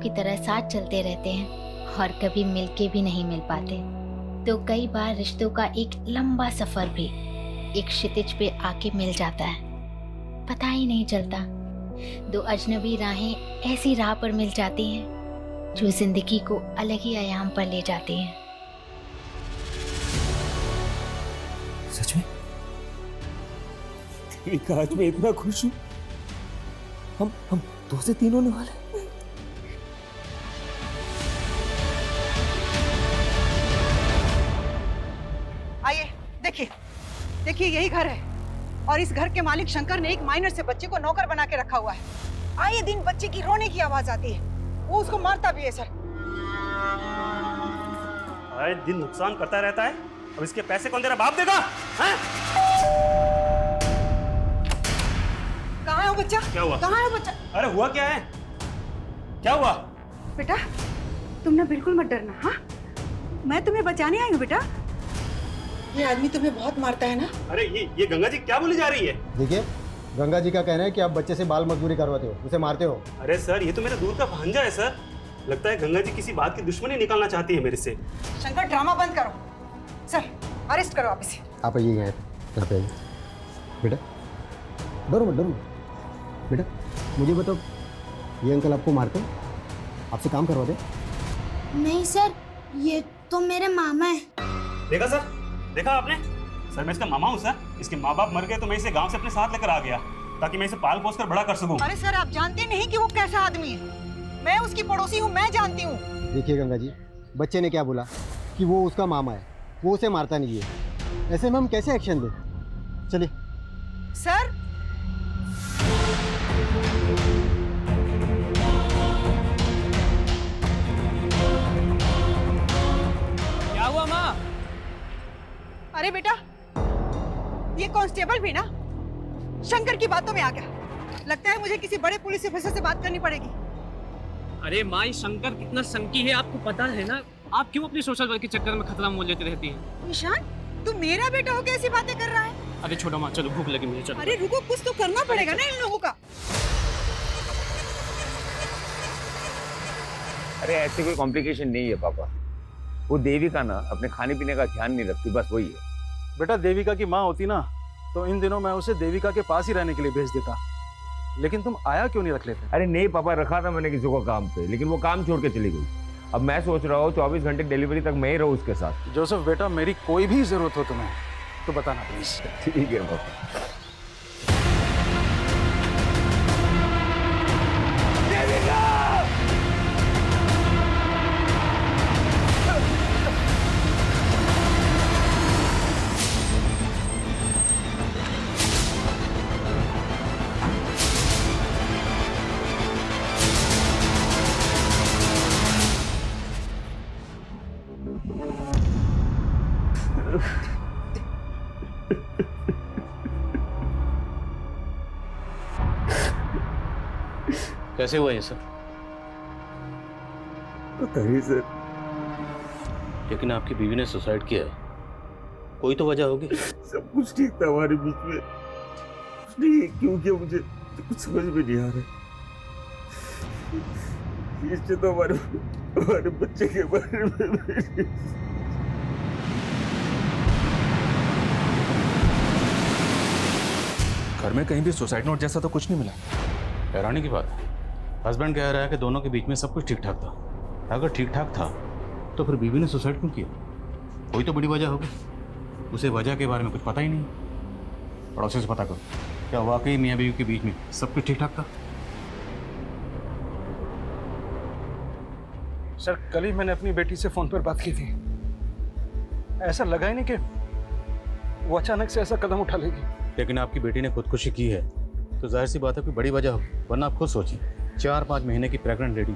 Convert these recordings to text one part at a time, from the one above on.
की तरह साथ चलते रहते हैं और कभी मिलके भी नहीं मिल पाते, तो कई बार रिश्तों का एक लंबा सफर भी एक क्षितिज पे आके मिल जाता है, पता ही नहीं चलता। दो अजनबी राहें ऐसी राह पर मिल जाती हैं जो जिंदगी को अलग ही आयाम पर ले जाती हैं। सच में देविका, आज मैं इतना खुश हूँ। हम 2 से 3 होने वाले। आइए, देखिए देखिए, यही घर है और इस घर के मालिक शंकर ने एक माइनर से बच्चे को नौकर बना के रखा हुआ है। आए दिन बच्चे की रोने की आवाज आती है, वो उसको मारता भी है सर। आए दिन नुकसान करता रहता है, अब इसके पैसे कौन तेरा बाप देगा? हैं? कहाँ है वो बच्चा? क्या हुआ? कहाँ है वो बच्चा? अरे हुआ क्या है? क्या हुआ? बेटा तुम ना बिल्कुल मत डरना। हाँ, मैं तुम्हें बचाने आई हूँ बेटा। ये आदमी तुम्हें बहुत मारता है ना। अरे ये गंगा जी क्या बोली जा रही है? देखिए, गंगा जी का कहना है कि आप बच्चे से बाल मजदूरी करवाते हो, उसे मारते हो। अरे सर, ये तो मेरा दूर का भांजा है सर। लगता है गंगा जी किसी बात की दुश्मनी निकालना चाहती है मेरे से। शंकर, ड्रामा बंद करो। सर, अरेस्ट करो आप इसे। आप आइए यहाँ पे आइए। बेटा डरो मत, डरो मत। बेटा मुझे बताओ, ये अंकल आपको मारते हैं? आपसे काम करवाते? नहीं सर, ये तो मेरे मामा है। देखा सर, देखा आपने? सर मैं इसका मामा हूँ सर। इसके माँ बाप मर गए तो मैं इसे गांव से अपने साथ लेकर आ गया ताकि मैं इसे पाल पोस कर बड़ा कर सकूं। अरे सर, आप जानते नहीं कि वो कैसा आदमी है। मैं उसकी पड़ोसी हूँ, मैं जानती हूँ। देखिए गंगा जी, बच्चे ने क्या बोला कि वो उसका मामा है, वो उसे मारता नहीं है। ऐसे में हम कैसे एक्शन दें? चलिए। सर, क्या हुआ माँ? अरे बेटा, ये कांस्टेबल भी ना शंकर की बातों में आ गया। लगता है मुझे किसी बड़े पुलिस ऑफिसर से बात करनी पड़ेगी। अरे माई, शंकर कितना संकी है आपको पता है ना। आप क्यों अपनी सोशल वर्क के चक्कर में खतरा मोल लेती रहती हैं? निशान, तू मेरा बेटा हो कैसी बातें कर रहा है? अरे छोड़ो माँ, चलो भूख लगी मुझे, चलो। अरे रुको, कुछ तो करना पड़ेगा ना इन लोगों का। अरे ऐसे कोई कॉम्प्लिकेशन नहीं है पापा। वो देविका ना अपने खाने पीने का ध्यान नहीं रखती, बस वही है। बेटा देविका की माँ होती ना तो इन दिनों मैं उसे देविका के पास ही रहने के लिए भेज देता, लेकिन तुम आया क्यों नहीं रख लेते? अरे नहीं पापा, रखा था मैंने किसी को काम पे, लेकिन वो काम छोड़ के चली गई। अब मैं सोच रहा हूँ 24 घंटे डिलीवरी तक मैं ही रहूँ उसके साथ। जोसेफ बेटा, मेरी कोई भी जरूरत हो तुम्हें तो बताना प्लीज। ठीक है पापा। कैसे हुआ ये सब? पता नहीं सर। लेकिन आपकी बीवी ने सुसाइड किया है, कोई तो वजह होगी। सब कुछ ठीक था हमारे बीच में, नहीं क्यों किया मुझे कुछ समझ में नहीं आ रहा। इससे तो हमारे बच्चे के बारे में घर में कहीं भी सुसाइड नोट जैसा तो कुछ नहीं मिला। हैरानी की बात है, हस्बैंड कह रहा है कि दोनों के बीच में सब कुछ ठीक ठाक था। अगर ठीक ठाक था तो फिर बीवी ने सुसाइड क्यों किया? कोई तो बड़ी वजह होगी। उसे वजह के बारे में कुछ पता ही नहीं। पड़ोसी से पता करो, क्या वाकई मियाँ बीवी के बीच में सब कुछ ठीक ठाक था? सर, कल ही मैंने अपनी बेटी से फोन पर बात की थी। ऐसा लगा ही नहीं कि वो अचानक से ऐसा कदम उठा लेगी। लेकिन आपकी बेटी ने खुदकुशी की है तो जाहिर सी बात है कोई बड़ी वजह होगी, वरना आप खुद सोचिए 4-5 महीने की प्रेग्नेंट लेडी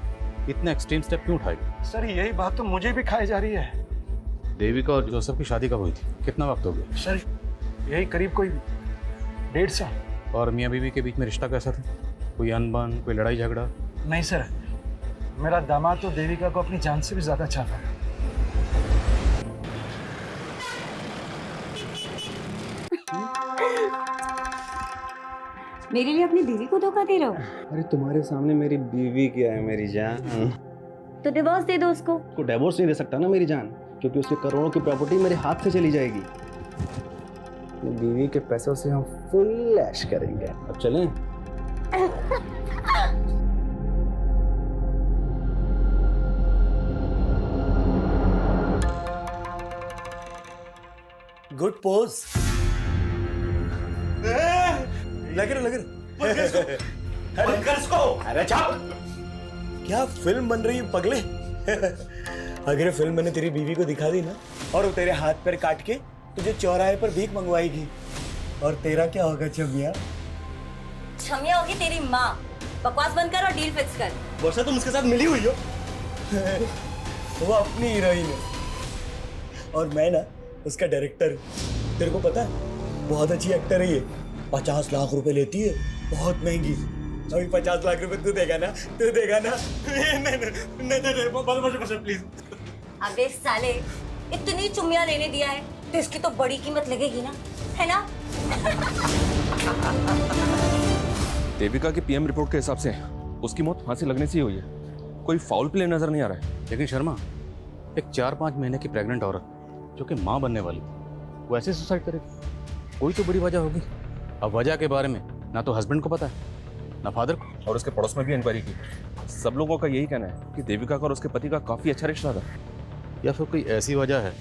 इतना एक्सट्रीम स्टेप क्यों उठाएगी? सर, यही बात तो मुझे भी खाई जा रही है। देविका और जोसेफ की शादी कब हुई थी? कितना वक्त हो गया? सर, यही करीब कोई 1.5 साल। और मियाँ बीवी के बीच में रिश्ता कैसा था? कोई अनबन, कोई लड़ाई झगड़ा? नहीं सर, मेरा दामाद तो देविका को अपनी जान से भी ज्यादा चाहता है। मेरे लिए अपनी बीवी को धोखा दे रहे हो? अरे तुम्हारे सामने मेरी बीवी क्या है मेरी जान। तो डिवोर्स दे दो उसको। को डिवोर्स नहीं दे सकता ना मेरी जान, क्योंकि उसके करोड़ों की प्रॉपर्टी मेरे हाथ से चली जाएगी। अपनी बीवी के पैसों से हम फुल ऐश करेंगे। अब चलें? Good pose. लग रहा अरे चुप। क्या फिल्म बन रही है पगले? अगर फिल्म मैंने तेरी बीवी को दिखा दी ना, और वो तेरे हाथ पैर काट के तुझे चौराहे पर भीख मंगवाएगी, और तेरा क्या होगा छमिया? छमिया होगी तेरी माँ। बकवास बंद कर और डील फिक्स कर। वर्षा तुम उसके साथ मिली हुई हो? वो अपनी हीरोइन है और मैं ना उसका डायरेक्टर। तेरे को पता है बहुत अच्छी एक्टर है ये। 50 लाख रुपए लेती है, बहुत महंगी। अभी 50 लाख रुपए तू देगा ना? नहीं प्लीज। अबे साले, इतनी चुम्मिया लेने दिया है तो इसकी तो बड़ी कीमत लगेगी ना, है ना? देविका की पीएम रिपोर्ट के हिसाब से उसकी मौत फांसी लगने से ही हुई है। कोई फाउल प्ले नजर नहीं आ रहा है। लेकिन शर्मा, एक 4-5 महीने की प्रेग्नेंट औरत जो कि माँ बनने वाली, वो ऐसे सुसाइड करेगी? कोई तो बड़ी वजह होगी। अब वजह के बारे में ना तो हस्बैंड को पता है ना फादर को। और उसके पड़ोस में भी इंक्वायरी की। सब लोगों का यही कहना है कि देविका का और उसके पति का काफी अच्छा रिश्ता था। या फिर कोई ऐसी वजह है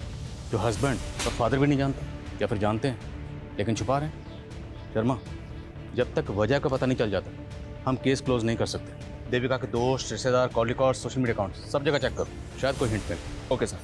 जो हस्बैंड और फादर भी नहीं जानते, या फिर जानते हैं लेकिन छुपा रहे हैं। शर्मा, जब तक वजह का पता नहीं चल जाता हम केस क्लोज नहीं कर सकते। देविका के दोस्त, रिश्तेदार, call record, social media account सब जगह चेक करो, शायद कोई हिंट मिले। Okay sir.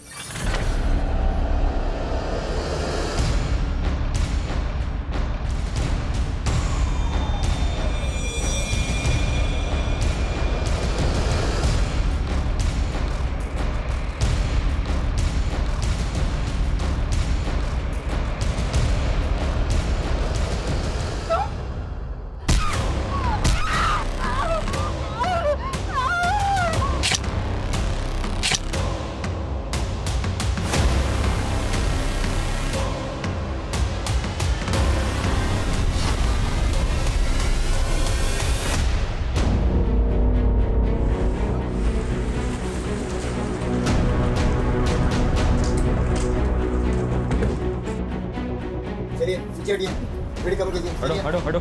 हटो।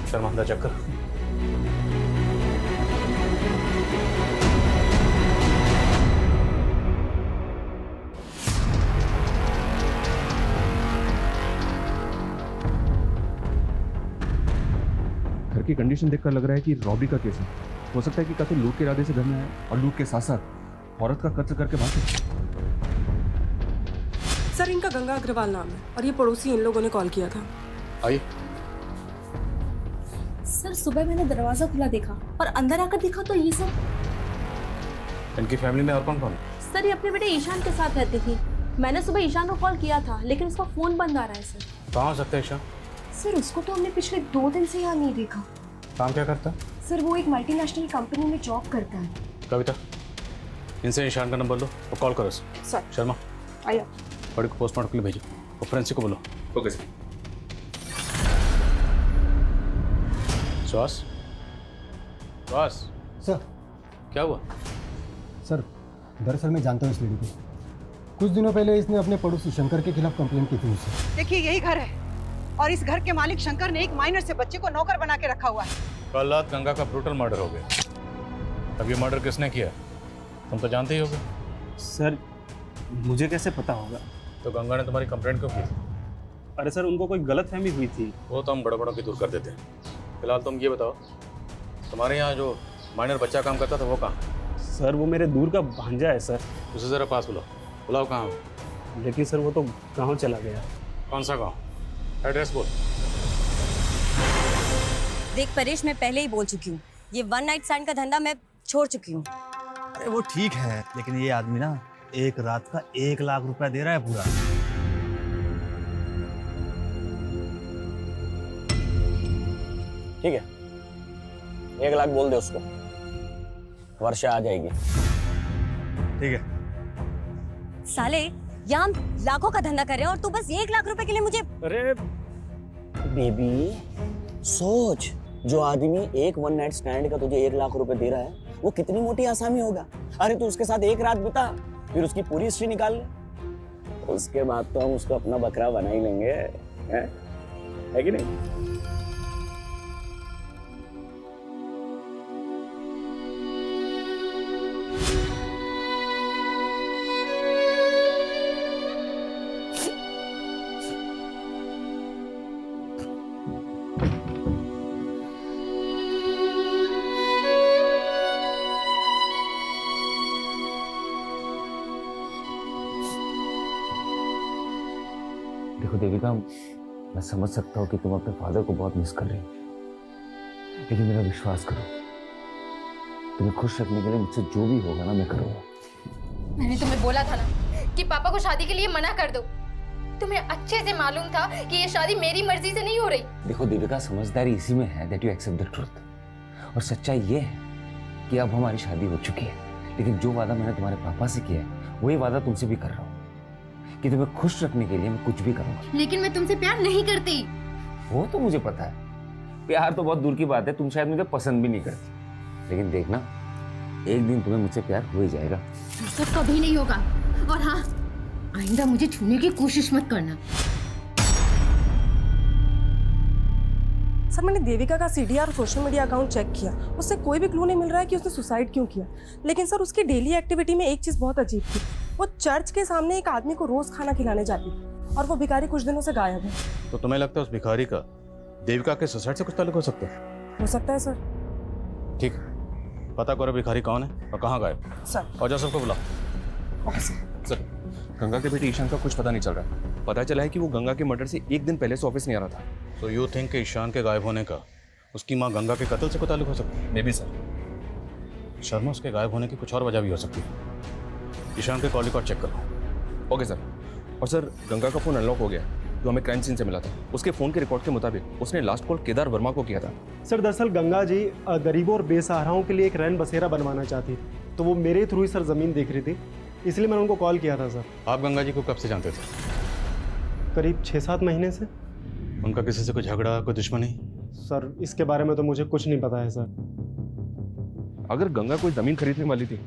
शर्मा, अंदर चेक कर। घर की कंडीशन देखकर लग रहा है कि रॉबरी का केस है। हो सकता है कि काफी लूट के इरादे से घर में आया और लूट के साथ साथ औरत का कत्ल करके भागे। सर, इनका गंगा अग्रवाल नाम है और ये पड़ोसी इन लोगों ने कॉल किया था। आइए। सर, सुबह मैंने दरवाजा खुला देखा और अंदर आकर देखा तो ये सब। इनकी फैमिली में और कौन कौन है? सर, ये अपने बेटे ईशान के साथ रहती थी। मैंने सुबह ईशान को कॉल किया था लेकिन उसका फोन बंद आ रहा है सर। कहाँ हो सकता है ईशान? सर, उसको तो हमने पिछले 2 दिन से यहाँ नहीं देखा। काम क्या करता है? सर, वो एक मल्टीनेशनल कंपनी में जॉब करता है। कविता, इनसे ईशान का नंबर लो और कॉल करो सर। शर्मा, आइए। बड़ी को पोस्टमार्टम के लिए भेजो और फ्रेंसिक को बोलो। Okay sir. श्वास सर। क्या हुआ? सर, दरअसल मैं जानता हूँ इस लेडी को। कुछ दिनों पहले इसने अपने पड़ोसी शंकर के खिलाफ कंप्लेंट की थी मुझसे। देखिए, यही घर है और इस घर के मालिक शंकर ने एक माइनर से बच्चे को नौकर बना के रखा हुआ है। कल रात गंगा का ब्रूटल मर्डर हो गया। अब ये मर्डर किसने किया तुम तो जानते ही होगे। सर, मुझे कैसे पता होगा? तो गंगा ने तुम्हारी कंप्लेंट क्यों की? अरे सर, उनको कोई गलतफहमी हुई थी। वो तो हम बड़ों की दूर कर देते हैं। फिलहाल तुम ये बताओ, तुम्हारे यहाँ जो माइनर बच्चा काम करता था वो कहाँ? सर, वो मेरे दूर का भांजा है सर। उसे ज़रा पास बुलाओ कहाँ? लेकिन सर, वो तो गाँव चला गया। कौन सा गाँव? एड्रेस बोल। देख परेश, मैं पहले ही बोल चुकी हूँ, ये 1 नाइट स्टैंड का धंधा मैं छोड़ चुकी हूँ। अरे वो ठीक है, लेकिन ये आदमी ना एक रात का 1 लाख रुपया दे रहा है पूरा। ठीक है, 1 लाख बोल दे उसको, वर्षा आ जाएगी। ठीक है। साले, यहाँ हम लाखों का धंधा कर रहे हैं और तू बस 1 लाख रुपए के लिए मुझे। अरे बेबी सोच, जो आदमी एक वन नाइट स्टैंड का तुझे 1 लाख रुपए दे रहा है वो कितनी मोटी आसामी होगा। अरे तू उसके साथ एक रात बिता, फिर उसकी पूरी हिस्ट्री निकाल ले, उसके बाद तो हम उसको अपना बकरा बना ही लेंगे, है कि नहीं? देखो देविका, मैं समझ सकता हूँ कि तुम अपने फादर को बहुत मिस कर रही हो, लेकिन मेरा विश्वास करो, तुम्हें खुश रखने के लिए मुझसे जो भी होगा ना मैं करूँगा। मैंने तुम्हें बोला था ना कि पापा को शादी के लिए मना कर दो। तुम्हें अच्छे से मालूम था कि ये शादी मेरी मर्जी से नहीं हो रही। देखो देविका, समझदारी इसी में है that you accept the truth। और सच्चाई ये है कि अब हमारी शादी हो चुकी है, लेकिन जो वादा मैंने तुम्हारे पापा से किया है वही वादा तुमसे भी कर रहा हूँ कि तुम्हें खुश रखने के लिए मैं कुछ भी करूँगा। लेकिन मैं तुमसे प्यार नहीं करती। वो तो मुझे पता है, प्यार तो बहुत दूर की बात है, तुम शायद मुझे पसंद भी नहीं करती, लेकिन देखना एक दिन तुम्हें मुझसे प्यार हो ही जाएगा। सब कभी नहीं होगा। और हाँ, आइंदा मुझे छूने की कोशिश मत करना। सर मैंने देविका का CDR social media account check किया, उससे कोई भी क्लू नहीं मिल रहा है कि उसने सुसाइड क्यों किया। लेकिन सर उसकी डेली एक्टिविटी में एक चीज़ बहुत अजीब थी, वो चर्च के सामने एक आदमी को रोज खाना खिलाने जाती थी और वो भिखारी कुछ दिनों से गायब है। तो तुम्हें लगता है उस भिखारी का देविका के सुसाइड से कुछ ताल्लुक हो सकता है? हो सकता है सर। ठीक, पता करो भिखारी कौन है और कहाँ गायब। सर। और जा सबको बुलाओ। Okay sir. सर, गंगा के बेटे ईशान का कुछ पता नहीं चल रहा है। पता चला है कि वो गंगा के मर्डर से एक दिन पहले से ऑफिस नहीं आ रहा था। तो यू थिंक कि ईशान के गायब होने का उसकी माँ गंगा के कत्ल से कोई ताल्लुक हो सकता है? May be sir. शर्मा, उसके गायब होने की कुछ और वजह भी हो सकती है। ईशान के कॉल रिकॉर्ड चेक करो। Okay sir. और सर, गंगा का फोन अनलॉक हो गया जो हमें क्राइम सीन से मिला था। उसके फोन के रिकॉर्ड के मुताबिक उसने लास्ट कॉल केदार वर्मा को किया था। सर दरअसल गंगा जी गरीबों और बेसहाराओं के लिए एक रैन बसेरा बनवाना चाहती थी, तो वो मेरे थ्रू ही सर ज़मीन देख रही थी, इसलिए मैंने उनको कॉल किया था सर। आप गंगा जी को कब से जानते थे? करीब 6-7 महीने से। उनका किसी से कोई झगड़ा, कोई दुश्मनी? सर इसके बारे में तो मुझे कुछ नहीं पता है सर। अगर गंगा कोई ज़मीन खरीदने वाली थी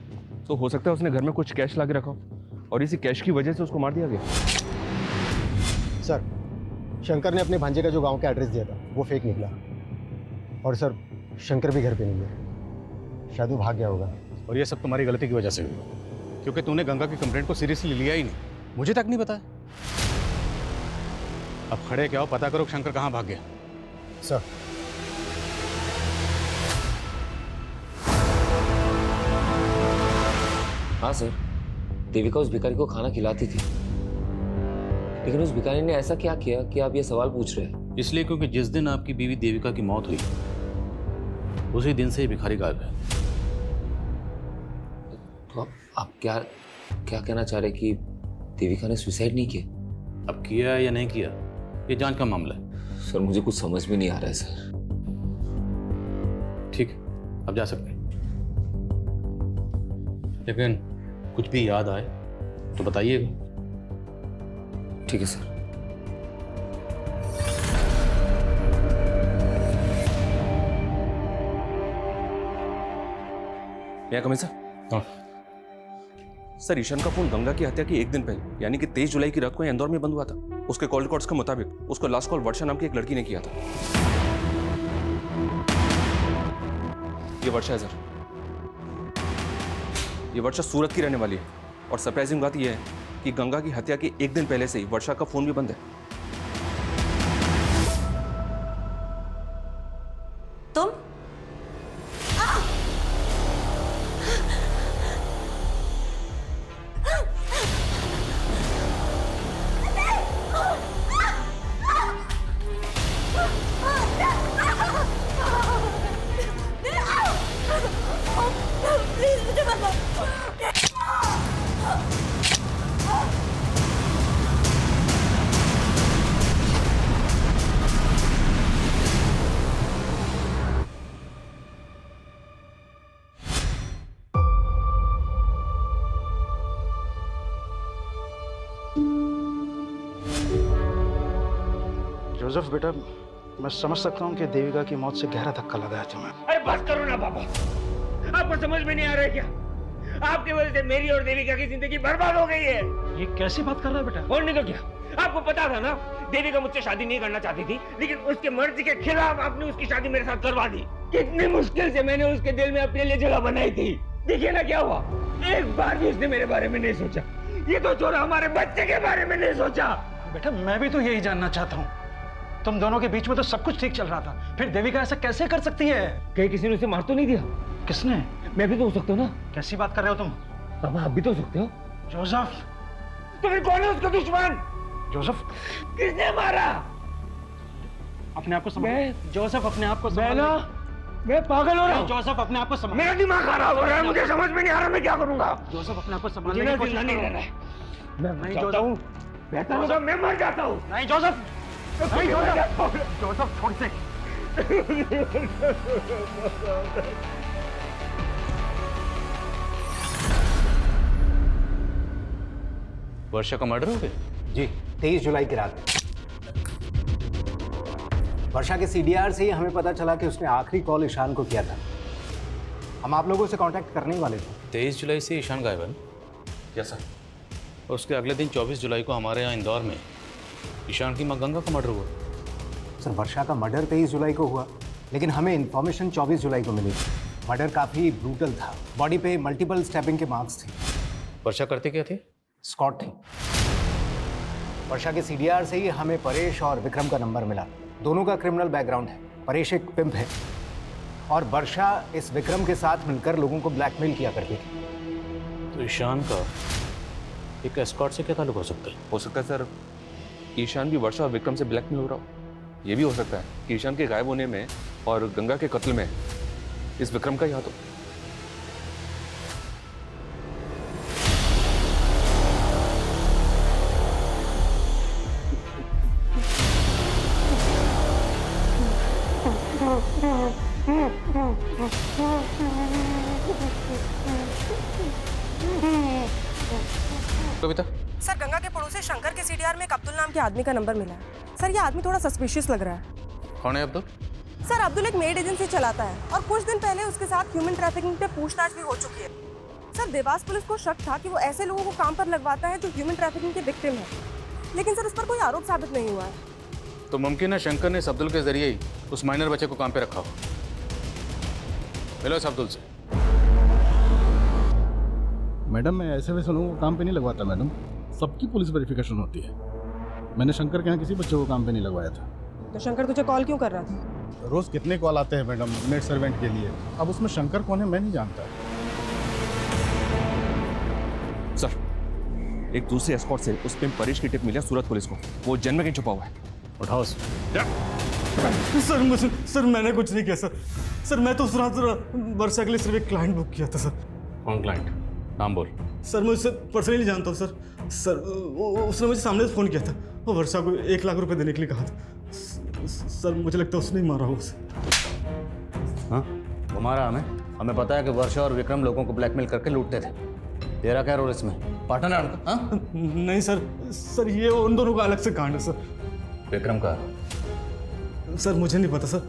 तो हो सकता है उसने घर में कुछ कैश ला के रखा हो और इसी कैश की वजह से उसको मार दिया गया। सर शंकर ने अपने भांजे का जो गांव का एड्रेस दिया था वो फेक निकला, और सर शंकर भी घर पे नहीं है, शायद वो भाग गया होगा। और ये सब तुम्हारी गलती की वजह से हुई, क्योंकि तूने गंगा की कंप्लेंट को सीरियसली लिया ही नहीं, मुझे तक नहीं बताया। अब खड़े क्या हो, पता करो शंकर कहाँ भाग गया। सर हाँ सर, देविका उस भिखारी को खाना खिलाती थी, लेकिन उस भिखारी ने ऐसा क्या किया कि आप ये सवाल पूछ रहे हैं? इसलिए क्योंकि जिस दिन आपकी बीवी देविका की मौत हुई उसी दिन से ही भिखारी गायब है। तो आप क्या कहना चाह रहे कि देविका ने सुसाइड नहीं किया? अब किया या नहीं किया ये जांच का मामला है। सर मुझे कुछ समझ में नहीं आ रहा है सर। ठीक, अब जा सकते हैं, लेकिन कुछ भी याद आए तो बताइएगा। ठीक है सर। क्या कमें सर? हाँ सर, ईशान का फोन गंगा की हत्या की एक दिन पहले यानी कि 23 जुलाई की रात को इंदौर में बंद हुआ था। उसके कॉल रिकॉर्ड्स के मुताबिक उसको लास्ट कॉल वर्षा नाम की एक लड़की ने किया था। ये वर्षा है सर, ये वर्षा सूरत की रहने वाली है, और सरप्राइजिंग बात यह है कि गंगा की हत्या के एक दिन पहले से ही वर्षा का फोन भी बंद है। तुम प्लीज मुझे बताओ। जोसेफ बेटा, मैं समझ सकता हूँ कि देविका की मौत से गहरा धक्का लगा है तुम्हें। अरे बस करो ना पापा, आपको समझ में नहीं आ रहा है क्या? आपकी वजह से मेरी और देविका की जिंदगी बर्बाद हो गई है। ये कैसी बात कर रहा है बेटा? और नहीं तो क्या, आपको पता था ना देविका मुझसे शादी नहीं करना चाहती थी, लेकिन उसके मर्जी के खिलाफ आपने उसकी शादी मेरे साथ करवा दी। कितनी मुश्किल से मैंने उसके दिल में अपने लिए जगह बनाई थी। देखिए ना क्या हुआ, एक बार भी उसने मेरे बारे में नहीं सोचा। ये तो छोड़ा, हमारे बच्चे के बारे में नहीं सोचा। बेटा मैं भी तो यही जानना चाहता हूँ, तुम दोनों के बीच में तो सब कुछ ठीक चल रहा था, फिर देविका ऐसा कैसे कर सकती है? कहीं किसी ने उसे मार तो नहीं दिया? किसने? मैं भी तो हो सकता हूँ ना। कैसी बात कर रहे हो तुम? पापा आप भी तो हो सकते हो। जोसेफ, तो फिर कौन है उसका दुश्मन? जोसेफ, किसने मारा? अपने आप को संभाल। जोसेफ अपने आप को संभाल। मैं पागल हो रहा हूँ। जोसेफ अपने आप को संभाल। मेरा दिमाग खराब हो रहा है, मुझे समझ में नहीं आ रहा मैं क्या करूँगा। जोसेफ अपने आप को मुझे संभालने ना की कोशिश जिंदा नहीं करो। रहना है। मैं मर नहीं, जाता हूँ। बेहतर होगा मैं मर जाता हूँ। नहीं जोसेफ, नहीं जोसेफ, जोसेफ छोड़ से। वर्षा का मर्डर हो गया? जी, 23 जुलाई की रात। वर्षा के सीडीआर से ही हमें पता चला कि उसने आखिरी कॉल ईशान को किया था। हम आप लोगों से कांटेक्ट करने ही वाले थे। 23 जुलाई से ईशान गायब है? Yes sir. और उसके अगले दिन 24 जुलाई को हमारे यहाँ इंदौर में ईशान की माँ गंगा का मर्डर हुआ। सर वर्षा का मर्डर 23 जुलाई को हुआ, लेकिन हमें इन्फॉर्मेशन 24 जुलाई को मिली थी। मर्डर काफ़ी ब्रूटल था, बॉडी पे मल्टीपल स्टैबिंग के मार्क्स थे। वर्षा करते क्या थे? स्कॉट थी। वर्षा के सीडीआर से ही हमें परेश और विक्रम का नंबर मिला। दोनों का क्रिमिनल बैकग्राउंड है। परेश एक पिम्प है और वर्षा इस विक्रम के साथ मिलकर लोगों को ब्लैकमेल किया करती थी। तो ईशान का एक एस्कॉर्ट से क्या ताल्लुक हो सकता है? हो सकता है सर ईशान भी वर्षा और विक्रम से ब्लैकमेल हो रहा हो। ये भी हो सकता है कि ईशान के गायब होने में और गंगा के कत्ल में इस विक्रम का ही हाथ हो। कविता, सर गंगा के पड़ोसी शंकर के सीडीआर में एक अब्दुल नाम के आदमी का नंबर मिला है। सर ये आदमी थोड़ा सस्पिशियस लग रहा है। कौन है अब्दुल? सर अब्दुल एक मेड एजेंसी चलाता है और कुछ दिन पहले उसके साथ ह्यूमन ट्रैफिकिंग पे पूछताछ भी हो चुकी है। सर देवास पुलिस को शक था कि वो ऐसे लोगों को काम पर लगवाता है जो ह्यूमन ट्रैफिकिंग के विक्टिम है, लेकिन सर उस पर कोई आरोप साबित नहीं हुआ है। तो मुमकिन है शंकर ने इस अब्दुल के जरिए ही उस माइनर बच्चे को काम पे रखा हो। मिलो इस अब्दुल से। मैडम मैं ऐसे वैसे लोगों को काम पे नहीं लगवाता मैडम, सबकी पुलिस वेरिफिकेशन होती है। मैंने शंकर के यहाँ किसी बच्चे को काम पे नहीं लगवाया था। तो शंकर तुझे कॉल क्यों कर रहा था? रोज कितने कॉल आते हैं मैडम मेड सर्वेंट के लिए, अब उसमें शंकर कौन है मैं नहीं जानता। सर एक दूसरे एस्कॉर्ट से उस पे परेश की टिप मिली है सूरत पुलिस को। वो जन्म में कहीं छुपा हुआ है। उठाओ सर मैंने कुछ नहीं किया सर मैं तो उस रात वर्षा के लिए सिर्फ एक क्लाइंट बुक किया था सर। कौन क्लाइंट? नाम बोल। सर मैं उससे पर्सनली जानता हूँ सर उसने मुझे सामने से फ़ोन किया था, वो वर्षा को 1 लाख रुपए देने के लिए कहा था। सर मुझे लगता है उसने ही मारा हो उसे। हाँ वो मारा हमें पता है कि वर्षा और विक्रम लोगों को ब्लैकमेल करके लूटते थे। तेरा क्या रोल इसमें? पार्टनर है उनका? हाँ? नहीं सर ये उन दोनों का अलग से कांड है सर। विक्रम का? सर मुझे नहीं पता सर।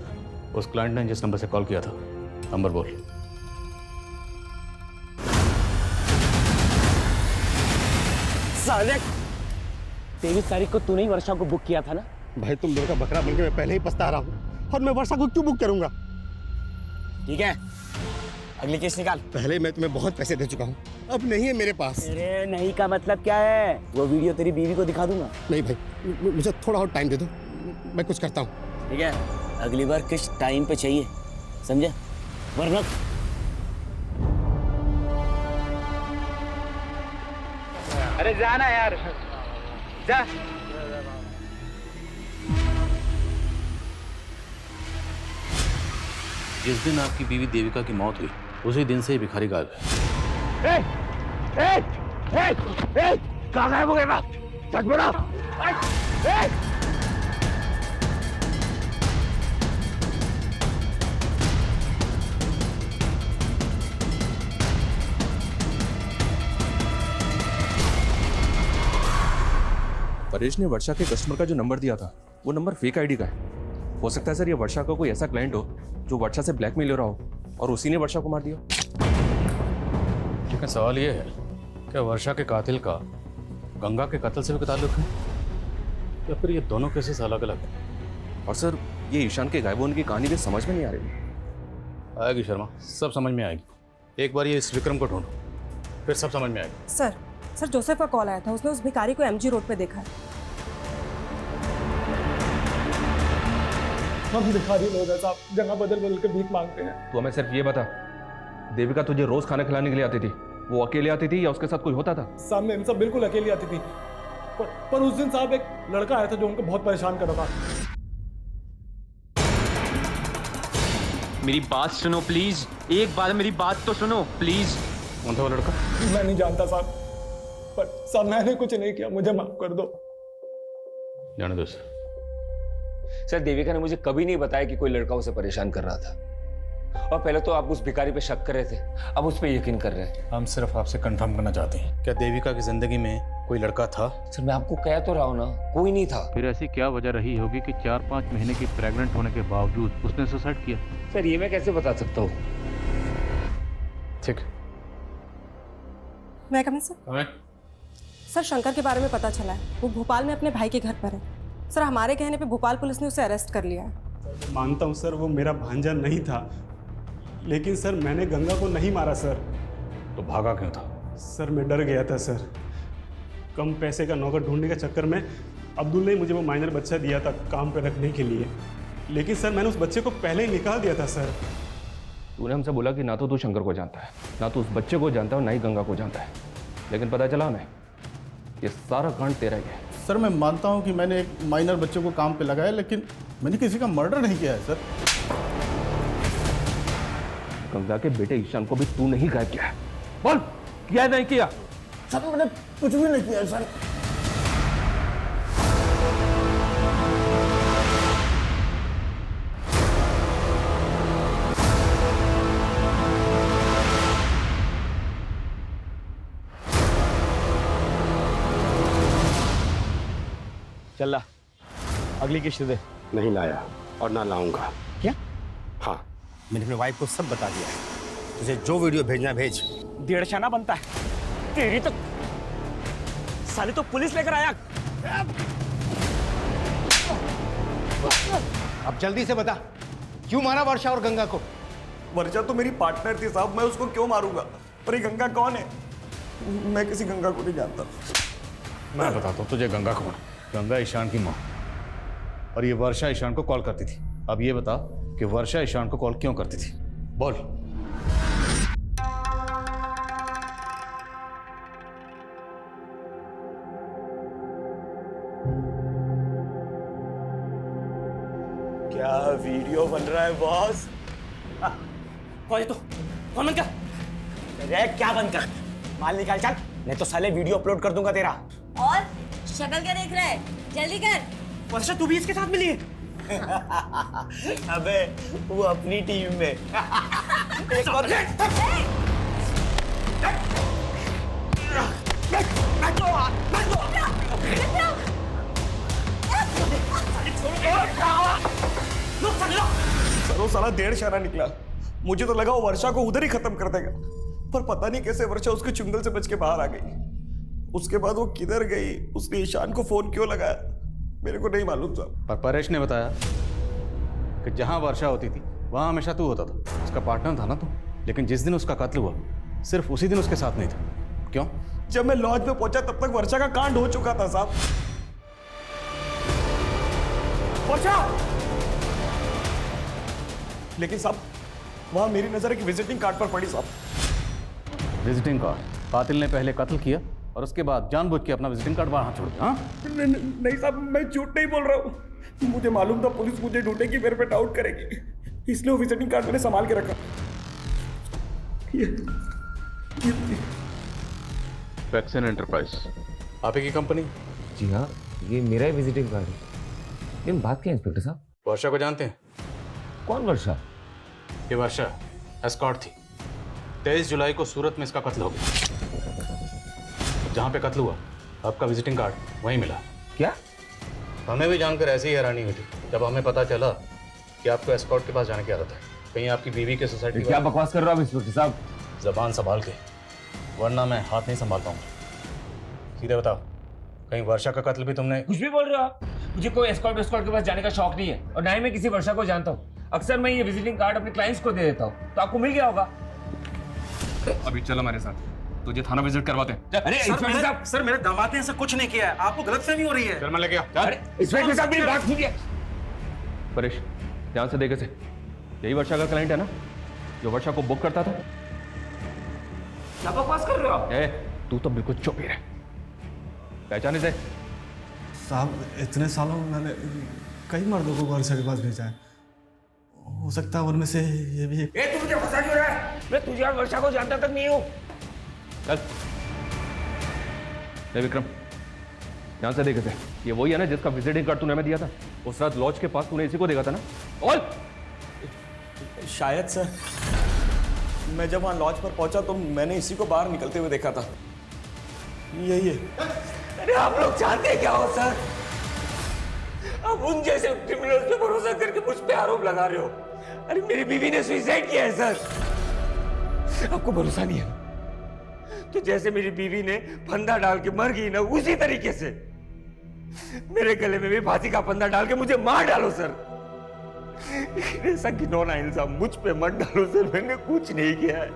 उस क्लाइंट ने जिस नंबर से कॉल किया था नंबर बोल। साले 23 तारीख को तूने ही वर्षा को बुक किया था ना? भाई तुम लोगों का बकरा बनके मैं पहले ही पछता रहा हूँ, और मैं वर्षा को क्यों बुक करूंगा? ठीक है अगली केस निकाल। पहले मैं तुम्हें बहुत पैसे दे चुका हूँ, अब नहीं है मेरे पास। अरे नहीं का मतलब क्या है? वो वीडियो तेरी बीवी को दिखा दूंगा। नहीं भाई मुझे थोड़ा और टाइम दे दो, मैं कुछ करता हूँ। ठीक है अगली बार किस टाइम पे चाहिए समझे, वरना अरे जाना यार जा। जिस दिन आपकी बीवी देविका की मौत हुई उसी दिन से ही भिखारी गायब है। कहाँ गायब हो गया? सच बोला। परेश ने वर्षा के कस्टमर का जो नंबर दिया था वो नंबर फेक आईडी का है। हो सकता है सर ये वर्षा का कोई ऐसा क्लाइंट हो जो वर्षा से ब्लैकमेल हो रहा हो और उसी ने वर्षा को मार दिया। लेकिन सवाल ये है क्या वर्षा के कातिल का गंगा के कत्ल से भी ताल्लुक है या फिर ये दोनों केसेस अलग अलग हैं? और सर ये ईशान के गायब होने की कहानी भी समझ में नहीं आ रही। आएगी शर्मा, सब समझ में आएगी। एक बार ये इस विक्रम को ढूंढो, फिर सब समझ में आएगी। सर जोसेफ का कॉल आया था, उसने उस भिखारी को एमजी रोड पे देखा है। हम भिखारी लोग हैं साहब, जगह बदल बदल के भीख मांगते हैं। तो हमें सिर्फ ये बता, देविका तुझे रोज खाना खिलाने के लिए आती थी, वो अकेले आती थी या उसके साथ कोई होता था? सामने इन सब बिल्कुल अकेली आती थी, पर उस दिन साहब एक लड़का आया था जो उनको बहुत परेशान कर रहा था। मेरी बात सुनो प्लीज, एक बार मेरी बात तो सुनो प्लीज। कौन था वो लड़का? मैं नहीं जानता साहब, पर साहब मैंने कुछ नहीं किया, मुझे माफ कर दो। जाने दो सर, देविका ने मुझे कभी नहीं बताया कि कोई लड़का उसे परेशान कर रहा था। और पहले तो आप उस भिखारी पे शक कर रहे थे, अब उस पे यकीन कर रहे हैं। हम सिर्फ आपसे कंफर्म करना चाहते हैं, क्या देविका की जिंदगी में कोई लड़का था? सर मैं आपको कह तो रहा हूँ ना, कोई नहीं था। फिर ऐसी क्या वजह रही होगी कि 4-5 महीने की प्रेग्नेंट होने के बावजूद उसने सुसाइड किया? सर ये मैं कैसे बता सकता हूँ? ठीक, मैं कमिंग सर? सर शंकर के बारे में पता चला है, वो भोपाल में अपने भाई के घर पर है। सर हमारे कहने पे भोपाल पुलिस ने उसे अरेस्ट कर लिया है। मानता हूँ सर वो मेरा भांजा नहीं था, लेकिन सर मैंने गंगा को नहीं मारा सर। तो भागा क्यों था? सर मैं डर गया था सर। कम पैसे का नौकर ढूंढने के चक्कर में अब्दुल ने मुझे वो माइनर बच्चा दिया था काम पे रखने के लिए, लेकिन सर मैंने उस बच्चे को पहले ही निकाल दिया था सर। तूने हमसे बोला कि ना तो तू शंकर को जानता है, ना तो उस बच्चे को जानता है, ना ही गंगा को जानता है, लेकिन पता चला हमें ये सारा कांड तेरा ही है। सर मैं मानता हूँ कि मैंने एक माइनर बच्चे को काम पे लगाया, लेकिन मैंने किसी का मर्डर नहीं किया है सर। गंगा के बेटे ईशान को भी तू नहीं गायब किया है? बोल, किया नहीं किया? सर मैंने कुछ भी नहीं किया सर। चल ला, अगली किश्त दे। नहीं लाया और ना लाऊंगा। क्या? हाँ, मैंने अपनी वाइफ को सब बता दिया है। तुझे जो वीडियो भेजना भेज। 1.5 शाना बनता है तेरी तो। साले तो पुलिस लेकर आया। अब जल्दी से बता, क्यों मारा वर्षा और गंगा को? वर्षा तो मेरी पार्टनर थी साहब, मैं उसको क्यों मारूंगा? पर ये गंगा कौन है? मैं किसी गंगा को नहीं जानता। मैं बताता हूँ तुझे गंगा कौन है। गंगा ईशान की माँ, और ये वर्षा ईशान को कॉल करती थी। अब ये बता कि वर्षा ईशान को कॉल क्यों करती थी? बोल। क्या वीडियो बन रहा है बॉस? कौन है तू? कौन बन कर? अरे क्या बन कर? माल निकाल चल, नहीं तो साले वीडियो अपलोड कर दूंगा तेरा। और शक्ल क्या देख रहा है? जल्दी कर। वर्षा तू भी इसके साथ मिली है? अबे वो अपनी टीम में। एक और सर वो साला 1.5 शाना निकला। मुझे तो लगा वो वर्षा को उधर ही खत्म कर देगा, पर पता नहीं कैसे वर्षा उसके चुंगल से बच के बाहर आ गई। उसके बाद वो किधर गई, उसने ईशान को फोन क्यों लगाया, मेरे को नहीं मालूम साहब। पर परेश ने बताया कि जहां वर्षा होती थी वहां हमेशा तू होता था, उसका पार्टनर था ना तू। लेकिन जिस दिन उसका कत्ल हुआ सिर्फ उसी दिन उसके साथ नहीं था। क्यों? जब मैं लॉज में पहुंचा तब तक वर्षा का कांड हो चुका था साहब। वर्षा! लेकिन साहब वहां मेरी नजर एक विजिटिंग कार्ड पर पड़ी साहब। Visiting card? कातिल ने पहले कत्ल किया और उसके बाद जानबूझ के अपना विजिटिंग कार्ड वहां छोड़ दिया। नहीं साहब, मैं झूठ नहीं बोल रहा हूँ। मुझे मालूम था पुलिस मुझे ढूंढेगी, मेरे पे डाउट करेगी, इसलिए वो विजिटिंग कार्ड मैंने संभाल के रखा। वैक्सीन एंटरप्राइज आप ही की कंपनी? जी हाँ, ये मेरा ही विजिटिंग कार्ड है। लेकिन बात क्या है इंस्पेक्टर साहब? वर्षा को जानते हैं? कौन वर्षा? ये वर्षा एस्कॉर्ट थी। 23 जुलाई को सूरत में इसका कत्ल हो गया। जहाँ पे कत्ल हुआ आपका विजिटिंग कार्ड वहीं मिला। क्या? हमें भी जानकर ऐसी ही हैरानी हुई थी जब हमें पता चला कि आपको एस्कॉर्ट के पास जाने की आदत है। कहीं आपकी बीवी के सोसाइटी क्या बकवास कर रहे हो आप इंस्पेक्टर साहब? जबान संभाल के, वरना मैं हाथ नहीं संभाल पाऊंगा। सीधे बताओ, कहीं वर्षा का कत्ल भी तुमने? कुछ भी बोल रहे हो आप? मुझे कोई एस्कॉर्ट के पास जाने का शौक नहीं है और ना ही मैं किसी वर्षा को जानता हूँ। अक्सर मैं ये विजिटिंग कार्ड अपने क्लाइंट्स को दे देता हूँ, तो आपको मिल गया होगा। अभी चलो मेरे साथ, तुझे थाना विजिट करवाते हैं। अरे इंस्पेक्टर साहब, सर मेरे दामाद ने ऐसा कुछ नहीं किया है, आपको गलतफहमी हो रही है। चल मैं लेके आ। अरे इंस्पेक्टर साहब मेरी बात सुनिए। परेश, ध्यान से देखे से, यही वर्षा का क्लाइंट है ना जो वर्षा को बुक करता था? क्या बकवास कर रहे हो आप? तू तो बिल्कुल चुप ही रह। पहचाने से? साहब इतने सालों में मैंने कई मर्दों को वर्षा के पास भेजा है, हो सकता है उनमें से ये भी एक। तू मुझे फंसा क्यों रहा है? मैं तुझे और वर्षा को जानता तक नहीं हूँ। चल। विक्रम, ध्यान से देखे थे, ये वही है ना जिसका विजिटिंग कार्ड तूने हमें दिया था? उस रात लॉज के पास तूने इसी को देखा था ना? और शायद सर, मैं जब वहाँ लॉज पर पहुंचा तो मैंने इसी को बाहर निकलते हुए देखा था। यही है। अरे आप लोग जानते क्या हो सर? आप उन जैसे क्रिमिनल्स पे भरोसा करके मुझ पे आरोप लगा रहे हो। अरे मेरी बीवी ने सुसाइड किया है सर। आपको भरोसा नहीं है तो जैसे मेरी बीवी ने फंदा डाल के मर गई ना, उसी तरीके से मेरे गले में भी फांसी का फंदा डाल के मुझे मार डालो सर। ऐसा घिनौना इल्जाम मुझ पे मत डालो सर, मैंने कुछ नहीं किया है।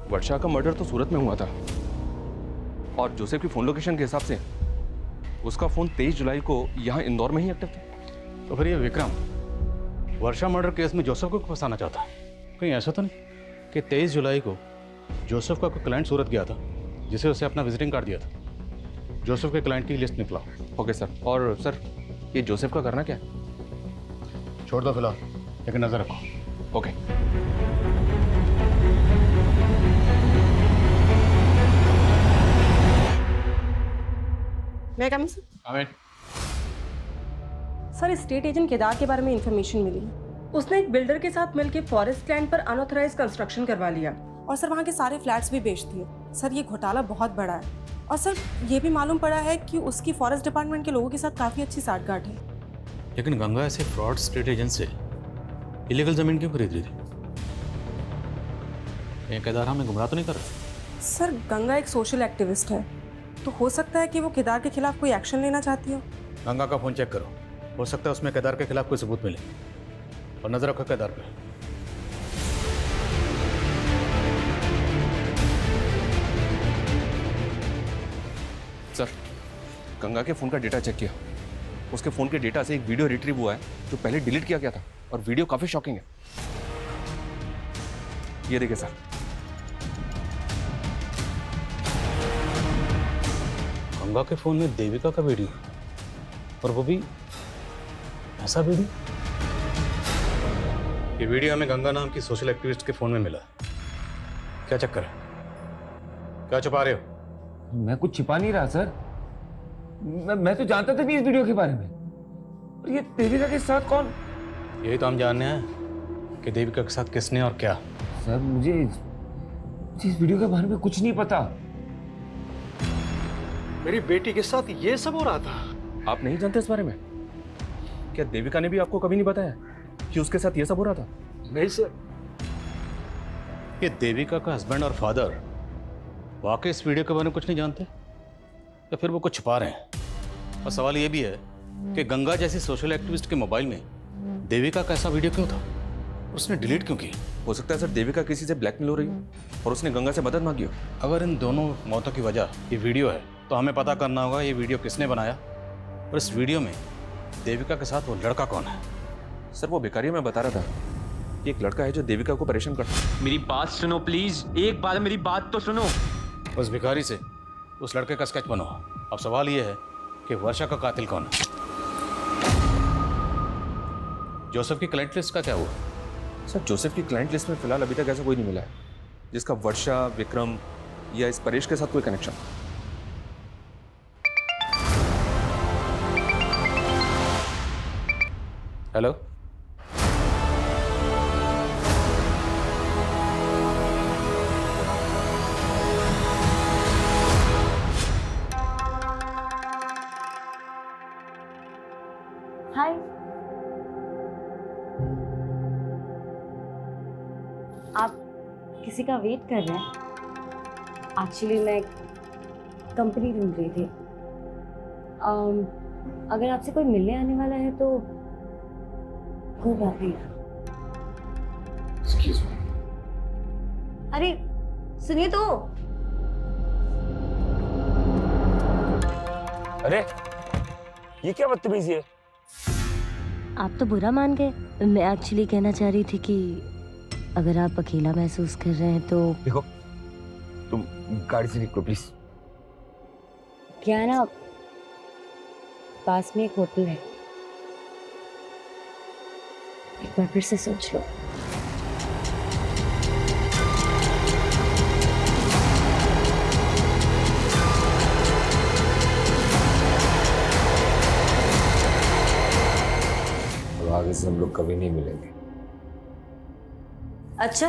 वर्षा का मर्डर तो सूरत में हुआ था और जोसेफ की फोन लोकेशन के हिसाब से उसका फोन 23 जुलाई को यहाँ इंदौर में ही एक्टिव था। तो फिर ये विक्रम वर्षा मर्डर केस में जोसेफ को फंसाना चाहता है? कहीं ऐसा तो नहीं कि 23 जुलाई को जोसेफ का कोई क्लाइंट सूरत गया था जिसे उसे अपना विजिटिंग कार्ड दिया था? जोसेफ के क्लाइंट की लिस्ट निकला। Okay sir. और सर ये जोसेफ का करना क्या है? छोड़ दो फिलहाल, लेकिन नजर रखो। ओके। मैं come sir? Aamir. Sir state agent Kedar के बारे में इंफॉर्मेशन मिली है। उसने एक बिल्डर के साथ मिलकर फॉरेस्ट लैंड पर अनऑथराइज कंस्ट्रक्शन करवा लिया और सर वहाँ के सारे फ्लैट्स भी बेच दिए। सर ये घोटाला बहुत बड़ा है और सर ये भी मालूम पड़ा है कि उसकी फॉरेस्ट डिपार्टमेंट के लोगों के साथ काफ़ी अच्छी साठगांठ है। लेकिन गंगा ऐसे फ्रॉड स्टेट एजेंट से इलीगल जमीन क्यों खरीद रही थी? ये केदार हमें गुमराह तो नहीं कर रहा? सर गंगा एक सोशल एक्टिविस्ट है, तो हो सकता है कि वो केदार के खिलाफ कोई एक्शन लेना चाहती हो। गंगा का फोन चेक करो, हो सकता है उसमें केदार के खिलाफ कोई सबूत मिले। और नजर रखो केदार पे। सर गंगा के फोन का डेटा चेक किया, उसके फोन के डेटा से एक वीडियो रिट्रीव हुआ है जो पहले डिलीट किया गया था और वीडियो काफी शॉकिंग है। ये देखिए सर। गंगा के फोन में देविका का वीडियो, और वो भी ऐसा वीडियो? ये वीडियो हमें गंगा नाम की सोशल एक्टिविस्ट के फोन में मिला। क्या चक्कर है? क्या छुपा रहे हो? मैं कुछ छिपा नहीं रहा सर। मैं तो जानता था नहीं इस वीडियो के बारे में। और ये देविका के साथ कौन? यही तो हम जानने हैं कि देविका के साथ किसने और क्या। सर मुझे इस वीडियो के बारे में कुछ नहीं पता। मेरी बेटी के साथ ये सब हो रहा था। आप नहीं जानते इस बारे में? क्या देविका ने भी आपको कभी नहीं बताया कि उसके साथ ये सब हो रहा था? नहीं सर। ये देविका का हस्बैंड और फादर वाकई इस वीडियो के बारे में कुछ नहीं जानते, या फिर वो कुछ छुपा रहे हैं? और सवाल ये भी है कि गंगा जैसी सोशल एक्टिविस्ट के मोबाइल में देविका का ऐसा वीडियो क्यों था? उसने डिलीट क्यों किया? हो सकता है सर देविका किसी से ब्लैकमेल हो रही हो और उसने गंगा से मदद मांगी हो। अगर इन दोनों मौतों की वजह ये वीडियो है तो हमें पता करना होगा ये वीडियो किसने बनाया और इस वीडियो में देविका के साथ वो लड़का कौन है। सर वो भिखारी मैं बता रहा था, ये एक लड़का है जो देविका को परेशान करता है। मेरी बात सुनो प्लीज, एक बार मेरी बात तो सुनो। उस भिखारी से उस लड़के का स्केच बनो। अब सवाल ये है कि वर्षा का कातिल कौन है? जोसेफ की क्लाइंट लिस्ट का क्या हुआ? सर जोसेफ की क्लाइंट लिस्ट में फिलहाल अभी तक ऐसा कोई नहीं मिला है जिसका वर्षा, विक्रम या इस परेश के साथ कोई कनेक्शन। हेलो, आप किसी का वेट कर रहे हैं? एक्चुअली मैं कंपनी ढूंढ रही थी। अगर आपसे कोई मिलने आने वाला है तो कोई बात नहीं। Excuse me. अरे सुनिए तो। अरे ये क्या बदतमीजी है? आप तो बुरा मान गए। मैं एक्चुअली कहना चाह रही थी कि अगर आप अकेला महसूस कर रहे हैं तो देखो, तुम गाड़ी से निकलो प्लीज। क्या है ना, पास में एक होटल है, एक बार फिर से सोच लो। अब आगे से हम लोग कभी नहीं मिलेंगे। अच्छा,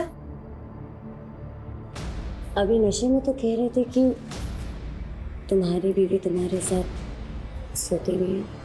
अभी नशे में तो कह रहे थे कि तुम्हारी बीवी तुम्हारे साथ सोती नहीं है।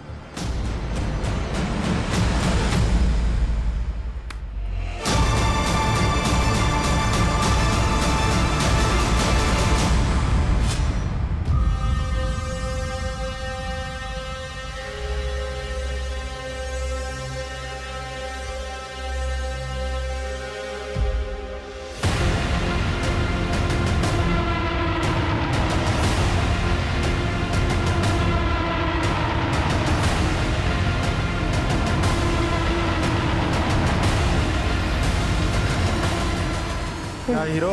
क्या हीरो,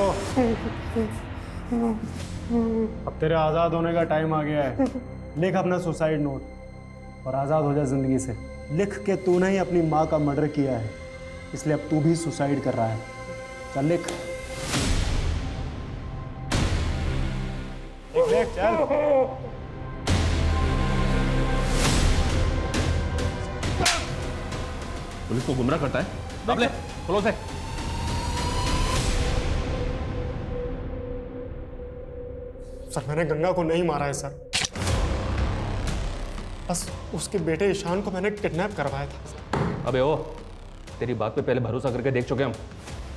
अब तेरे आज़ाद होने का टाइम आ गया है। लिख अपना सुसाइड नोट और आज़ाद हो जा जिंदगी से। लिख के तूने ही अपनी माँ का मर्डर किया है, इसलिए अब तू भी सुसाइड कर रहा है। चल लिख। लिख चल। पुलिस को गुमराह करता है। अब ले, खोलो से। सर मैंने गंगा को नहीं मारा है सर, बस उसके बेटे ईशान को मैंने किडनैप करवाया था। अबे ओ, तेरी बात पे पहले भरोसा करके देख चुके हम,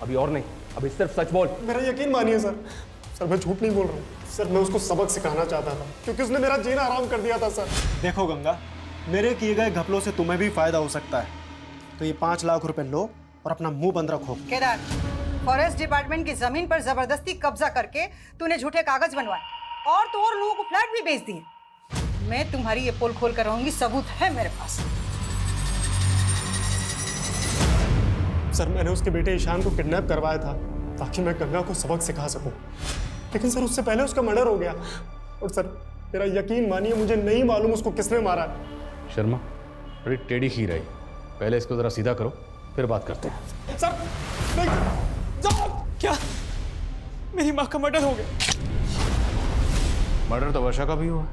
अभी और नहीं, अभी सिर्फ सच बोल। मेरा यकीन मानिए सर, सर मैं झूठ नहीं बोल रहा हूँ सर। मैं उसको सबक सिखाना चाहता था क्योंकि उसने मेरा जीना आराम कर दिया था सर। देखो गंगा, मेरे किए गए घपलों से तुम्हें भी फायदा हो सकता है, तो ये 5 लाख रुपए लो और अपना मुंह बंद रखो। केदार, फॉरेस्ट डिपार्टमेंट की जमीन पर जबरदस्ती कब्जा करके तूने झूठे कागज बनवाए और तो और लोगों को फ्लैट भी बेच दिए। मैं तुम्हारी ये पोल खोल कर रहूंगी, सबूत है मेरे पास। सर मैंने उसके बेटे ईशान को किडनैप करवाया था ताकि मैं गंगा को सबक सिखा सकूं, लेकिन सर उससे पहले उसका मर्डर हो गया। और सर मेरा यकीन मानिए, मुझे नहीं मालूम उसको किसने मारा है। शर्मा, बड़ी टेढ़ी खीर आई, पहले इसको जरा सीधा करो फिर बात करते हैं। सर नहीं जाओ। क्या मेरी माँ का मर्डर हो गया? मर्डर तो वर्षा का भी हुआ,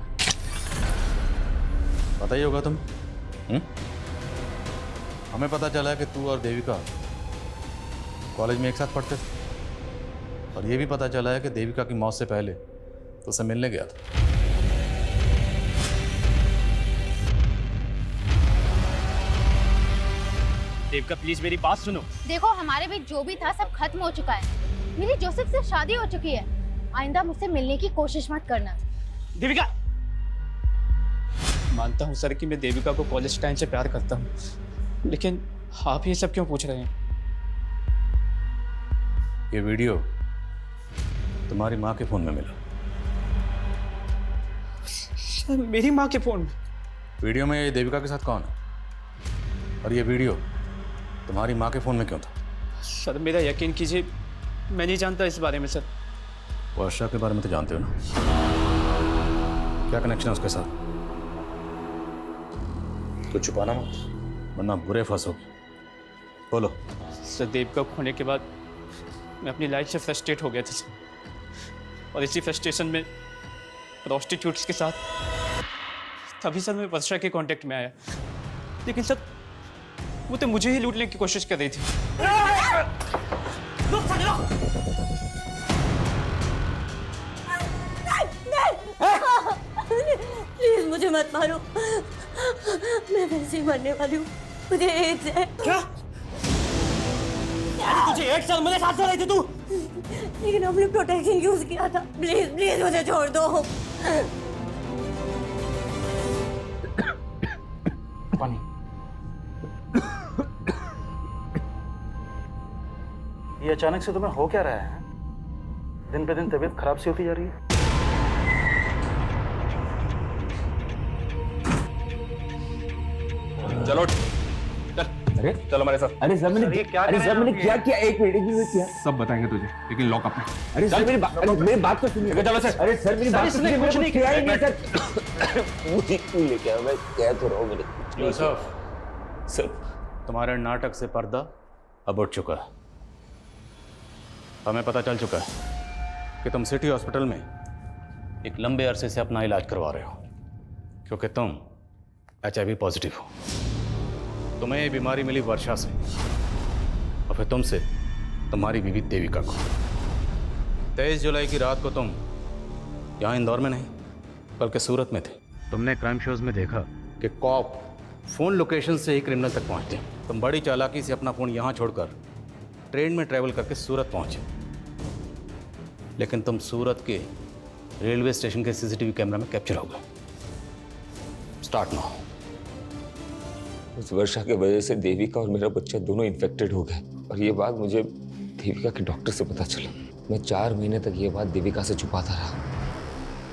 पता ही होगा तुम। हमें पता चला है कि तू और देविका कॉलेज में एक साथ पढ़ते थे, और ये भी पता चला है कि देविका की मौत से पहले तो उसे मिलने गया था। देविका प्लीज मेरी बात सुनो। देखो, हमारे बीच जो भी था सब खत्म हो चुका है। मेरी जोसेफ से शादी हो चुकी है। आइंदा मुझसे मिलने की कोशिश मत करना। देविका, मानता हूँ सर कि मैं देविका को कॉलेज टाइम से प्यार करता हूँ, लेकिन आप ये सब क्यों पूछ रहे हैं? ये वीडियो तुम्हारी माँ के फोन में मिला। सर मेरी माँ के फोन में? वीडियो में ये देविका के साथ कौन है, और ये वीडियो तुम्हारी माँ के फोन में क्यों था? सर मेरा यकीन कीजिए, मैं नहीं जानता इस बारे में सर। वर्षा के बारे में तो जानते हो ना, क्या कनेक्शन है उसके साथ? कुछ छुपाना मत, वरना बुरे फंसोगे। बोलो। सर देविका को खोने के बाद मैं अपनी लाइफ से फ्रस्ट्रेट हो गया था सर, और इसी फ्रस्ट्रेशन में प्रोस्टिट्यूट्स के साथ तभी सर मैं वर्षा के कांटेक्ट में आया, लेकिन सर वो तो मुझे ही लूटने की कोशिश कर रही थी। प्लीज मुझे मत मारो, मैं वैसे ही मरने वाली हूँ, मुझे एड्स है। क्या? तुझे तुझे 1 साल मेरे साथ रही थी तू। लेकिन हमने प्रोटेक्शन यूज किया था। प्लीज प्लीज मुझे छोड़ दो। पानी। ये अचानक से तुम्हें हो क्या रहा है? दिन पे दिन तबीयत खराब सी होती जा रही है। चलो चल, अरे चलो हमारे साथ। अरे सर मैंने क्या किया? एक मिनट क्या सब बताएंगे तुझे, लेकिन लॉकअप में। अरे सर मेरी बात तो सुनिए। चलो सर। अरे सर मेरी बात तो सुनिए। कुछ नहीं किया ही नहीं सर। मुझे क्यों लेके आया? मैं कह तो रहा हूँ मैंने कुछ नहीं किया। सर तुम्हारे नाटक से पर्दा अब उठ चुका है। हमें पता चल चुका है कि तुम सिटी हॉस्पिटल में एक लंबे अरसे से अपना इलाज करवा रहे हो, क्योंकि तुम HIV पॉजिटिव हो। तुम्हें ये बीमारी मिली वर्षा से, और फिर तुमसे तुम्हारी बीवी देविका को। 23 जुलाई की रात को तुम यहाँ इंदौर में नहीं बल्कि सूरत में थे। तुमने क्राइम शोज में देखा कि कॉप फोन लोकेशन से ही क्रिमिनल तक पहुँचते हैं। तुम बड़ी चालाकी से अपना फोन यहाँ छोड़कर ट्रेन में ट्रैवल करके सूरत पहुँचे, लेकिन तुम सूरत के रेलवे स्टेशन के CCTV कैमरा में कैप्चर हो गए। Start now. उस वर्षा की वजह से देविका और मेरा बच्चा दोनों इन्फेक्टेड हो गए, और ये बात मुझे देविका के डॉक्टर से पता चला। मैं 4 महीने तक ये बात देविका से छुपाता रहा,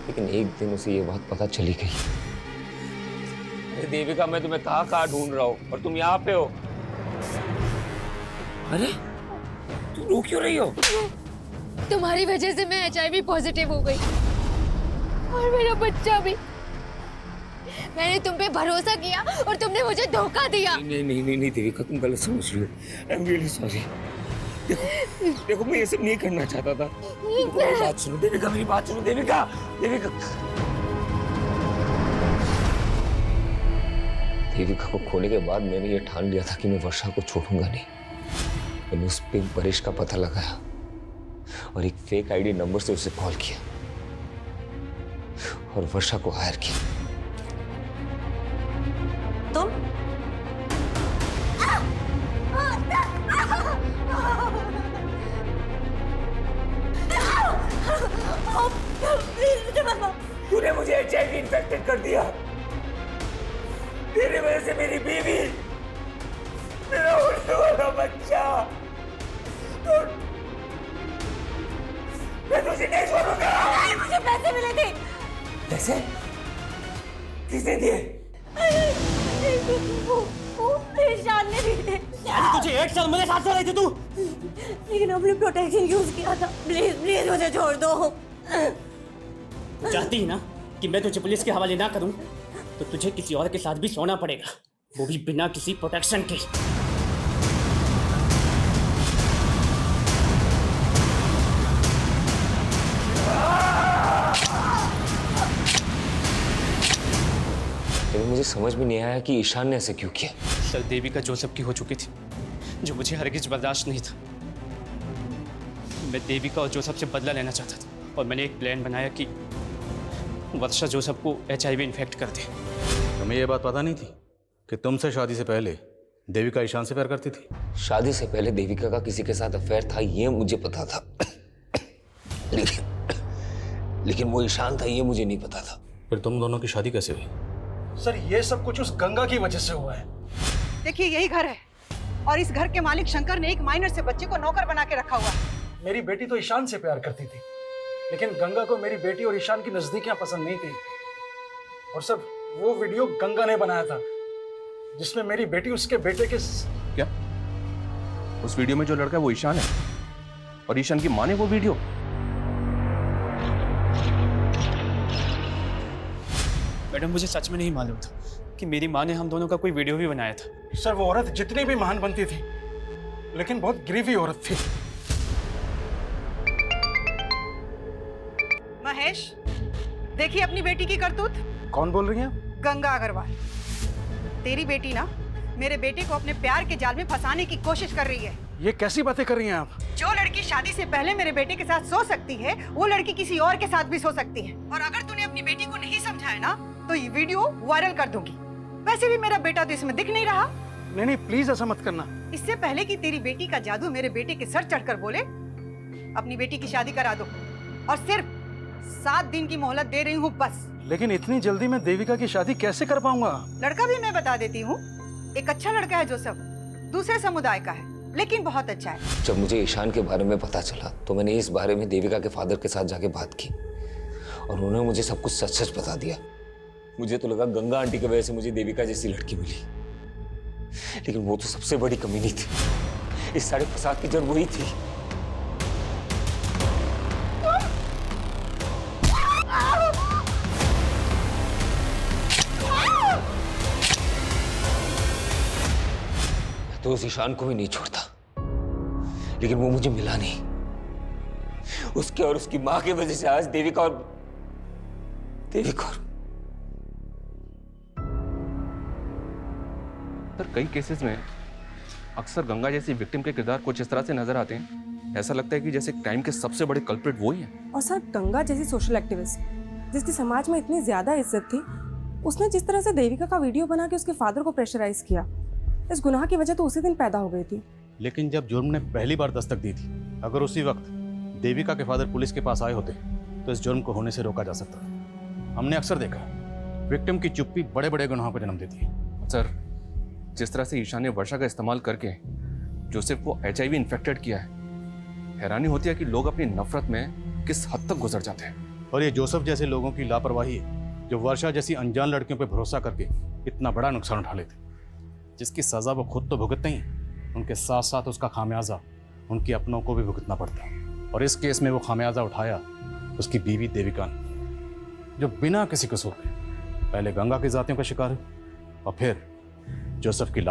लेकिन एक दिन उसे ये बात पता चली गई। अरे देविका, मैं तुम्हें कहाँ ढूंढ रहा हूँ और तुम यहाँ पे हो। अरे तुम रो क्यों रही हो? तुम्हारी वजह से मैं HIV पॉजिटिव हो गई और मेरा बच्चा भी। मैंने तुम पे भरोसा किया और तुमने मुझे धोखा दिया। नहीं देविका, तुम गलत समझ रही हो। I am really sorry. देखो मैं ये सब नहीं करना चाहता था। मेरी बात सुनो देविका, मेरी बात सुनो देविका। देविका को खोने के बाद मैंने ये ठान लिया था कि मैं वर्षा को छोड़ूंगा नहीं। मैंने उस पिंक परेश का पता लगाया और एक फेक ID नंबर से उसे कॉल किया और वर्षा को हायर किया। तुम? तूने मुझे HIV इन्फेक्टेड कर दिया। तेरी वजह से मेरी बीवी, मेरा उड़ने वाला बच्चा, मैं तुझे नहीं छोड़ूंगा। मुझे पैसे मिले थे। पैसे? किसने दिए? वो ईशान ने दिए थे। तुझे 1 साल मेरे साथ रही थी तू। लेकिन हमने प्रोटेक्शन यूज किया था। प्लीज प्लीज मुझे छोड़ दो। चाहती है ना कि मैं तुझे पुलिस के हवाले ना करूं, तो तुझे किसी और के साथ भी सोना पड़ेगा, वो भी बिना किसी प्रोटेक्शन के। लेकिन मुझे समझ में नहीं आया कि ईशान ने ऐसे क्यों किया। सर देविका जोसेफ की हो चुकी थी, जो मुझे हरगिज बर्दाश्त नहीं था। मैं देविका और जोसेफ से बदला लेना चाहता था और मैंने एक प्लान बनाया कि वर्षा जोसेफ को HIV इन्फेक्ट कर दे। तुम्हें ये बात पता नहीं थी कि तुमसे शादी से पहले देविका ईशान से प्यार करती थी? शादी से पहले देविका का किसी के साथ अफेयर था, ये मुझे पता था। लेकिन वो ईशान था, ये मुझे नहीं पता था। फिर तुम दोनों की शादी कैसे हुई? सर ये सब कुछ उस गंगा की वजह से हुआ है। देखिए यही घर है और इस घर के मालिक शंकर ने एक माइनर से बच्चे को नौकर बना के रखा हुआ है। मेरी बेटी तो ईशान से प्यार करती थी, लेकिन गंगा को मेरी बेटी और ईशान की नजदीकियां पसंद नहीं थी। और सब वो वीडियो गंगा ने बनाया था जिसमें मेरी बेटी उसके बेटे के क्या? उस वीडियो में जो लड़का है वो ईशान है और ईशान की माँ ने वो वीडियो? मैडम मुझे सच में नहीं मालूम था कि मेरी माँ ने हम दोनों का कोई वीडियो भी बनाया था। सर वो औरत जितनी भी महान बनती थी, लेकिन बहुत गिरी औरत थी। महेश, देखिए अपनी बेटी की करतूत। कौन बोल रही हैं? गंगा अग्रवाल। तेरी बेटी ना मेरे बेटे को अपने प्यार के जाल में फंसाने की कोशिश कर रही है। ये कैसी बातें कर रही हैं आप? जो लड़की शादी से पहले मेरे बेटे के साथ सो सकती है, वो लड़की किसी और के साथ भी सो सकती है। और अगर तूने अपनी बेटी को नहीं समझाया ना, तो ये वीडियो वायरल कर दूंगी। वैसे भी मेरा बेटा तो इसमें दिख नहीं रहा। नहीं नहीं प्लीज ऐसा मत करना। इससे पहले कि तेरी बेटी का जादू मेरे बेटे के सर चढ़कर बोले, अपनी बेटी की शादी करा दो और सिर्फ 7 दिन की मोहलत दे रही हूँ बस। लेकिन इतनी जल्दी मैं देविका की शादी कैसे कर पाऊंगा? लड़का भी मैं बता देती हूँ, एक अच्छा लड़का है जोसेफ, दूसरे समुदाय का है लेकिन बहुत अच्छा है। जब मुझे ईशान के बारे में पता चला तो मैंने इस बारे में देविका के फादर के साथ जाके बात की और उन्होंने मुझे सब कुछ सच सच बता दिया। मुझे तो लगा गंगा आंटी की वजह से मुझे देविका जैसी लड़की मिली, लेकिन वो तो सबसे बड़ी कमी नहीं थी। इस सारे फसाद की जड़ वही थी। तो उस ईशान को भी नहीं छोड़ता, लेकिन वो मुझे मिला नहीं। उसके और उसकी मां की वजह से आज देविका और सर कई केसेस में अक्सर गंगा जैसी विक्टिम के किरदार कुछ इस तरह से नजर आते हैं, ऐसा लगता है कि जैसे क्राइम के सबसे बड़े कल्प्रिट वो ही हैं। और सर गंगा जैसी सोशल एक्टिविस्ट जिसकी समाज में इतनी ज्यादा इज्जत थी, उसने जिस तरह से देविका का वीडियो बना के उसके फादर को प्रेशराइज किया, इस गुनाह की वजह तो उसी दिन पैदा हो गई थी। लेकिन जब जुर्म ने पहली बार दस्तक दी थी, अगर उसी वक्त देविका के फादर पुलिस के पास आए होते तो इस जुर्म को होने से रोका जा सकता। हमने अक्सर देखा विक्टिम की चुप्पी बड़े बड़े गुनाहों को जन्म देती है। सर जिस तरह से ईशान ने वर्षा का इस्तेमाल करके जोसेफ को HIV इन्फेक्टेड किया है, हैरानी होती है कि लोग अपनी नफरत में किस हद तक गुजर जाते हैं। और ये जोसेफ जैसे लोगों की लापरवाही है जो वर्षा जैसी अनजान लड़कियों पर भरोसा करके इतना बड़ा नुकसान उठा लेते, जिसकी सजा वो खुद तो भुगतते ही, उनके साथ साथ उसका खामियाजा उनके अपनों को भी भुगतना पड़ता है। और इस केस में वो खामियाजा उठाया उसकी बीवी देविका ने, जो बिना किसी कसूर के पहले गंगा की जातियों का शिकार है और फिर जोसेफ की